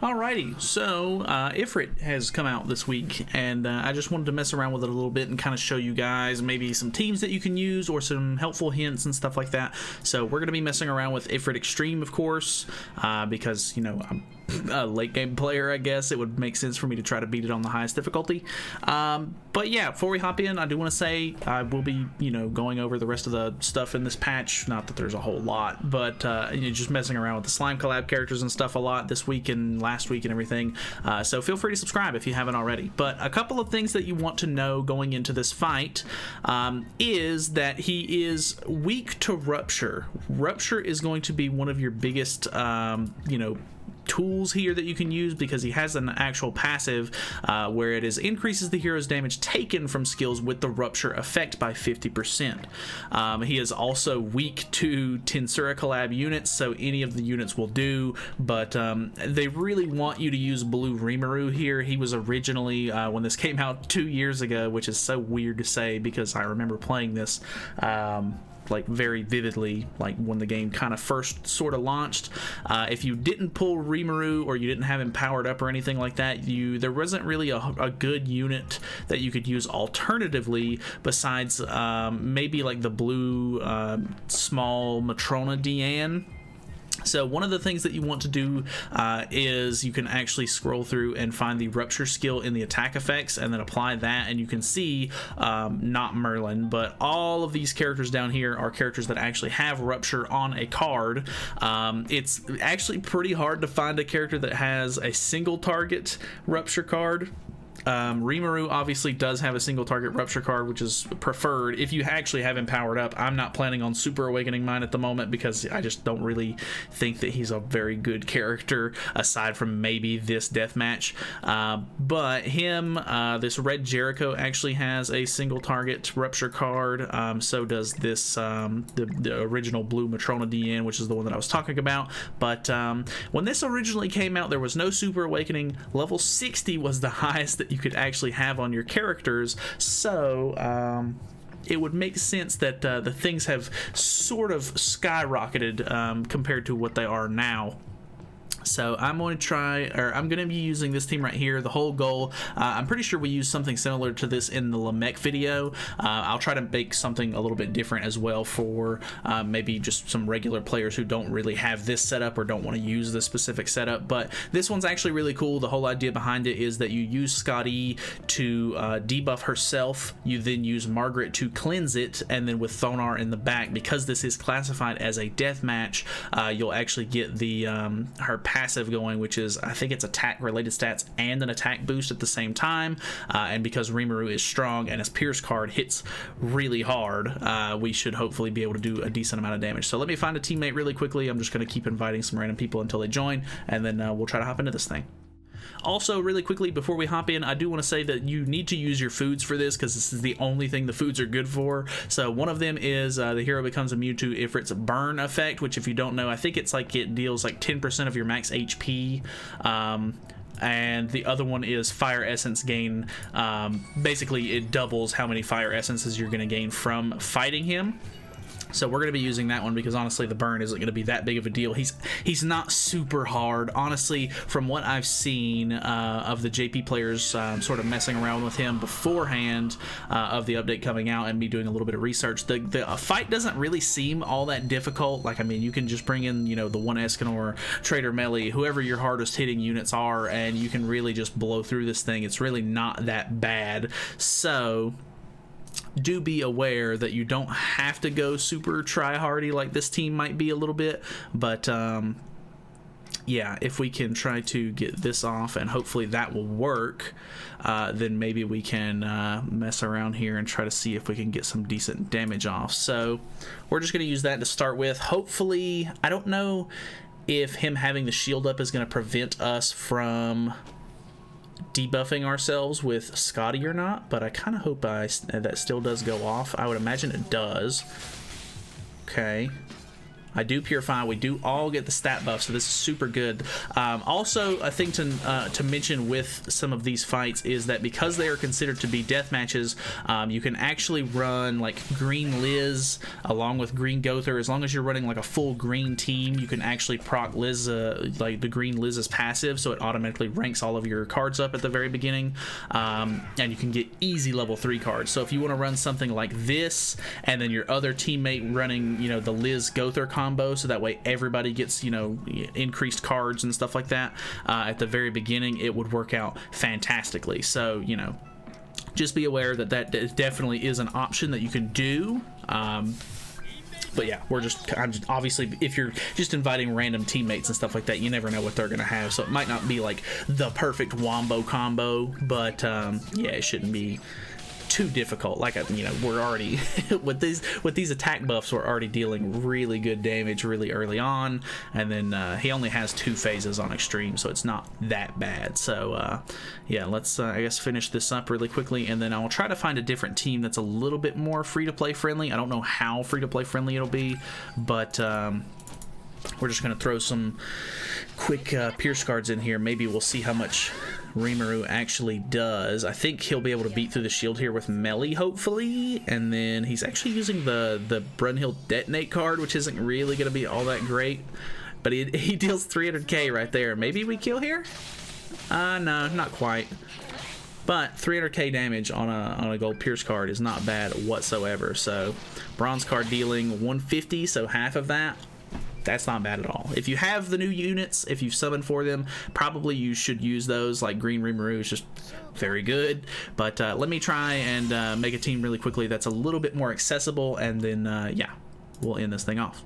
Alrighty, so Ifrit has come out this week, and I just wanted to mess around with it a little bit and kind of show you guys maybe some teams that you can use or some helpful hints and stuff like that. So we're going to be messing around with Ifrit Extreme, of course, because, you know, I'm a late game player, I guess. It would make sense for me to try to beat it on the highest difficulty. But yeah, before we hop in, I do want to say I will be, you know, going over the rest of the stuff in this patch. Not that there's a whole lot, but you know, just messing around with the slime collab characters and stuff a lot this week and last week and everything. So feel free to subscribe if you haven't already. But a couple of things that you want to know going into this fight is that he is weak to Rupture. Rupture is going to be one of your biggest, you know, tools here that you can use, because he has an actual passive where it increases the hero's damage taken from skills with the Rupture effect by 50%. He is also weak to Tensura collab units, so any of the units will do, but they really want you to use Blue Rimuru here. He was originally, when this came out 2 years ago, which is so weird to say because I remember playing this like very vividly, like when the game kind of first sort of launched. If you didn't pull Rimuru or you didn't have him powered up or anything like that, there wasn't really a good unit that you could use alternatively besides maybe like the blue small Matrona Deanne. So one of the things that you want to do is you can actually scroll through and find the Rupture skill in the attack effects and then apply that, and you can see not Merlin, but all of these characters down here are characters that actually have Rupture on a card. It's actually pretty hard to find a character that has a single target Rupture card. Rimuru obviously does have a single target Rupture card, which is preferred if you actually have him powered up. I'm not planning on Super Awakening mine at the moment because I just don't really think that he's a very good character aside from maybe this deathmatch. But him, this Red Jericho actually has a single target Rupture card. So does this the original blue Matrona DN, which is the one that I was talking about. But when this originally came out, there was no Super Awakening. Level 60 was the highest that you could actually have on your characters, so it would make sense that the things have sort of skyrocketed compared to what they are now. So I'm going to be using this team right here. The whole goal, I'm pretty sure we used something similar to this in the Lamech video. I'll try to make something a little bit different as well for maybe just some regular players who don't really have this setup or don't want to use this specific setup. But this one's actually really cool. The whole idea behind it is that you use Scotty to debuff herself. You then use Margaret to cleanse it, and then with Thonar in the back, because this is classified as a death match, you'll actually get the her passive going, which is, I think it's attack related stats and an attack boost at the same time, and because Rimuru is strong and his Pierce card hits really hard, we should hopefully be able to do a decent amount of damage. So let me find a teammate really quickly. I'm just going to keep inviting some random people until they join, and then we'll try to hop into this thing. Also, really quickly before we hop in, I do want to say that you need to use your foods for this, because this is the only thing the foods are good for. So one of them is the hero becomes immune to Ifrit's burn effect, which, if you don't know, I think it's like it deals like 10% of your max HP. And the other one is Fire Essence gain. Basically, it doubles how many Fire Essences you're going to gain from fighting him. So we're going to be using that one because honestly the burn isn't going to be that big of a deal. He's not super hard. Honestly, from what I've seen of the JP players sort of messing around with him beforehand of the update coming out and me doing a little bit of research, the fight doesn't really seem all that difficult. Like, I mean, you can just bring in, you know, the one Escanor, Trader Melee, whoever your hardest hitting units are, and you can really just blow through this thing. It's really not that bad. So do be aware that you don't have to go super try-hardy like this team might be a little bit, but yeah, if we can try to get this off and hopefully that will work, then maybe we can mess around here and try to see if we can get some decent damage off. So we're just going to use that to start with. Hopefully, I don't know if him having the shield up is going to prevent us from debuffing ourselves with Scotty or not, but I kind of hope that still does go off. I would imagine it does. Okay, I do Purify. We do all get the stat buff, so this is super good. Also, a thing to mention with some of these fights is that because they are considered to be death matches, you can actually run like green Liz along with green Gother. As long as you're running like a full green team, you can actually proc Liz, like the green Liz's passive, so it automatically ranks all of your cards up at the very beginning, and you can get easy level 3 cards. So if you want to run something like this, and then your other teammate running, you know, the Liz Gother combo, so that way everybody gets, you know, increased cards and stuff like that at the very beginning, it would work out fantastically. So, you know, just be aware that that definitely is an option that you can do. But yeah, I'm just obviously, if you're just inviting random teammates and stuff like that, you never know what they're gonna have, so it might not be like the perfect wombo combo, but yeah, it shouldn't be too difficult. Like, you know, we're already with these attack buffs, we're already dealing really good damage really early on, and then he only has 2 phases on extreme, so it's not that bad. So yeah, let's I guess finish this up really quickly, and then I'll try to find a different team that's a little bit more free-to-play friendly. I don't know how free-to-play friendly it'll be, but we're just gonna throw some quick Pierce cards in here. Maybe we'll see how much Rimuru actually does. I think he'll be able to beat through the shield here with Melee, hopefully, and then he's actually using the Brunhild Detonate card, which isn't really going to be all that great, but he deals 300k right there. Maybe we kill here? No, not quite. But 300k damage on a gold Pierce card is not bad whatsoever. So bronze card dealing 150, so half of that. That's not bad at all. If you have the new units, if you've summoned for them, probably you should use those. Like Green Rimuru is just very good. But let me try and make a team really quickly that's a little bit more accessible, and then yeah, we'll end this thing off.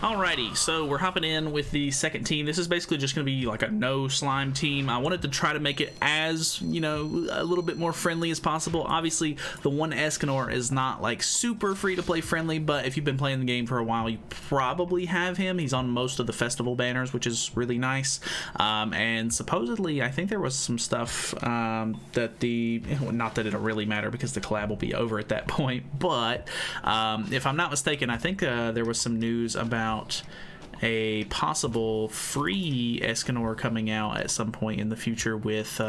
Alrighty, so we're hopping in with the second team. This is basically just going to be like a no slime team. I wanted to try to make it as, you know, a little bit more friendly as possible. Obviously, the one Escanor is not like super free to play friendly, but if you've been playing the game for a while, you probably have him. He's on most of the festival banners, which is really nice. And supposedly, I think there was some stuff that not that it'll really matter because the collab will be over at that point, but if I'm not mistaken, I think there was some news about a possible free Escanor coming out at some point in the future with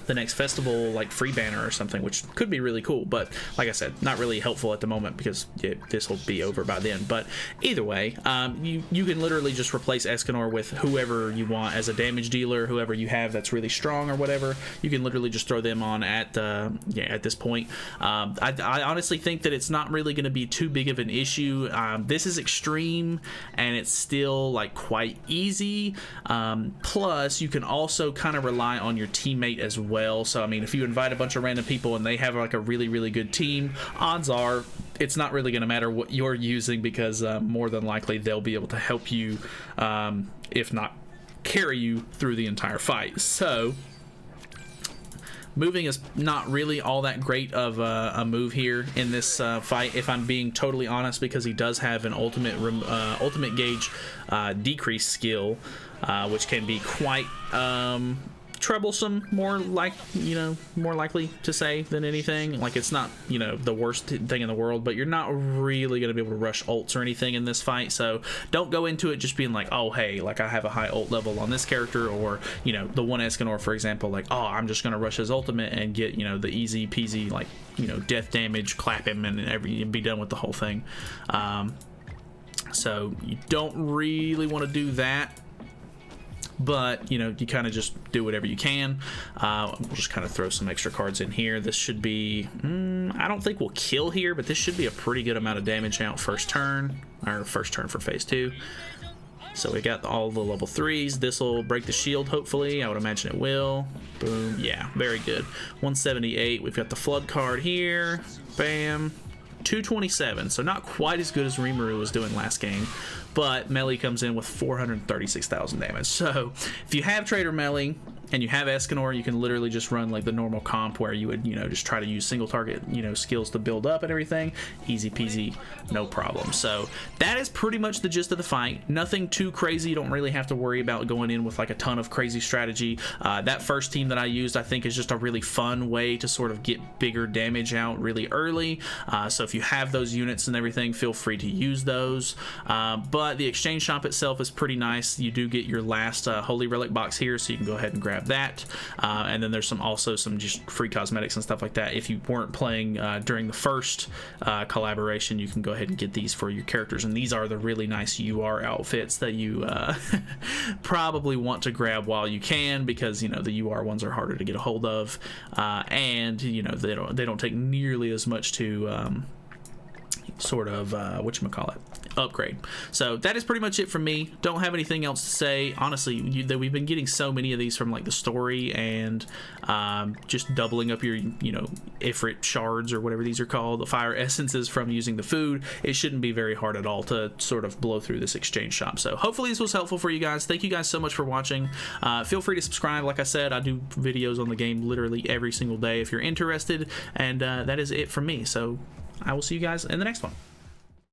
the next festival, like free banner or something, which could be really cool, but like I said, not really helpful at the moment because this will be over by then. But either way, you can literally just replace Escanor with whoever you want as a damage dealer, whoever you have that's really strong or whatever. You can literally just throw them on at at this point. I honestly think that it's not really going to be too big of an issue. This is extreme and it's still like quite easy. Plus, you can also kind of rely on your teammate as well. So I mean, if you invite a bunch of random people and they have like a really good team, odds are it's not really going to matter what you're using because more than likely they'll be able to help you, if not carry you through the entire fight. So moving is not really all that great of a move here in this fight, if I'm being totally honest, because he does have an ultimate gauge decrease skill, which can be quite troublesome, more likely to say than anything. Like, it's not, you know, the worst thing in the world, but you're not really going to be able to rush ults or anything in this fight. So don't go into it just being like, oh hey, like I have a high ult level on this character, or, you know, the one Escanor for example, like, oh, I'm just going to rush his ultimate and get, you know, the easy peasy, like, you know, death damage, clap him and be done with the whole thing. So you don't really want to do that, but you know, you kind of just do whatever you can. We'll just kind of throw some extra cards in here. This should be I don't think we'll kill here, but this should be a pretty good amount of damage out first turn for phase 2. So we got all the level 3s. This will break the shield, hopefully. I would imagine it will. Boom. Yeah, very good. 178. We've got the flood card here. Bam. 227, so not quite as good as Rimuru was doing last game, but Melee comes in with 436,000 damage. So if you have Trader Melee and you have Escanor, you can literally just run like the normal comp where you would, you know, just try to use single target, you know, skills to build up and everything. Easy peasy, no problem. So that is pretty much the gist of the fight. Nothing too crazy. You don't really have to worry about going in with like a ton of crazy strategy. That first team that I used, I think, is just a really fun way to sort of get bigger damage out really early. So if you have those units and everything, feel free to use those. But the exchange shop itself is pretty nice. You do get your last Holy Relic box here, so you can go ahead and grab that. And then there's also some just free cosmetics and stuff like that. If you weren't playing during the first collaboration, you can go ahead and get these for your characters. And these are the really nice UR outfits that you probably want to grab while you can, because, you know, the UR ones are harder to get a hold of, and, you know, they don't take nearly as much to sort of whatchamacallit, upgrade. So that is pretty much it from me. Don't have anything else to say. Honestly, we've been getting so many of these from like the story, and just doubling up your, you know, Ifrit shards or whatever these are called, the fire essences from using the food. It shouldn't be very hard at all to sort of blow through this exchange shop. So hopefully this was helpful for you guys. Thank you guys so much for watching. Feel free to subscribe. Like I said, I do videos on the game literally every single day if you're interested, and that is it from me. So I will see you guys in the next one.